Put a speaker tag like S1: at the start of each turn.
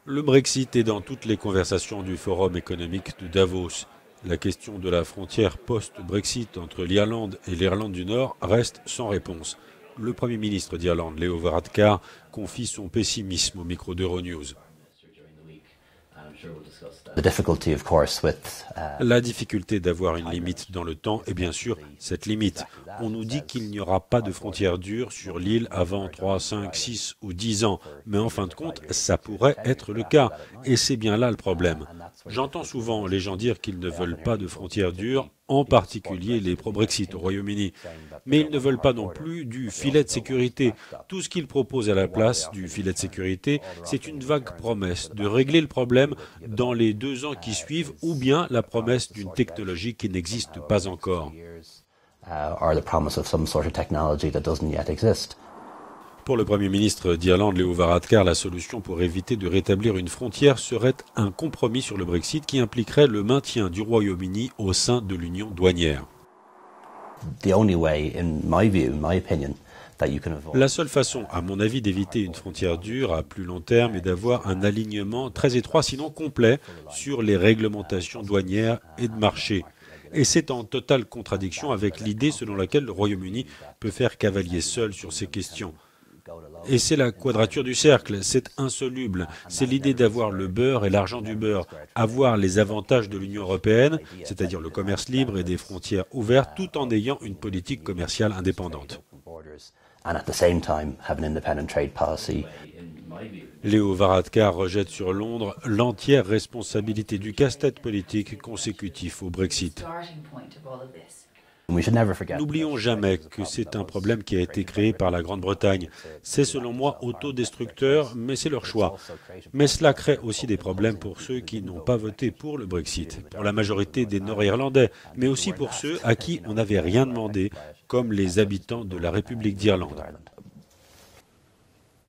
S1: Le Brexit est dans toutes les conversations du Forum économique de Davos. La question de la frontière post-Brexit entre l'Irlande et l'Irlande du Nord reste sans réponse. Le Premier ministre d'Irlande, Leo Varadkar, confie son pessimisme au micro d'Euronews. La difficulté d'avoir une limite dans le temps est bien sûr cette limite. On nous dit qu'il n'y aura pas de frontière dure sur l'île avant 3, 5, 6 ou 10 ans. Mais en fin de compte, ça pourrait être le cas. Et c'est bien là le problème. J'entends souvent les gens dire qu'ils ne veulent pas de frontières dures, en particulier les pro-Brexit au Royaume-Uni. Mais ils ne veulent pas non plus du filet de sécurité. Tout ce qu'ils proposent à la place du filet de sécurité, c'est une vague promesse de régler le problème dans les 2 ans qui suivent, ou bien la promesse d'une technologie qui n'existe pas encore. Pour le Premier ministre d'Irlande, Leo Varadkar, la solution pour éviter de rétablir une frontière serait un compromis sur le Brexit qui impliquerait le maintien du Royaume-Uni au sein de l'union douanière. La seule façon, à mon avis, d'éviter une frontière dure à plus long terme est d'avoir un alignement très étroit, sinon complet, sur les réglementations douanières et de marché. Et c'est en totale contradiction avec l'idée selon laquelle le Royaume-Uni peut faire cavalier seul sur ces questions. Et c'est la quadrature du cercle, c'est insoluble. C'est l'idée d'avoir le beurre et l'argent du beurre, avoir les avantages de l'Union européenne, c'est-à-dire le commerce libre et des frontières ouvertes, tout en ayant une politique commerciale indépendante. Leo Varadkar rejette sur Londres l'entière responsabilité du casse-tête politique consécutif au Brexit. N'oublions jamais que c'est un problème qui a été créé par la Grande-Bretagne. C'est selon moi autodestructeur, mais c'est leur choix. Mais cela crée aussi des problèmes pour ceux qui n'ont pas voté pour le Brexit, pour la majorité des Nord-Irlandais, mais aussi pour ceux à qui on n'avait rien demandé, comme les habitants de la République d'Irlande.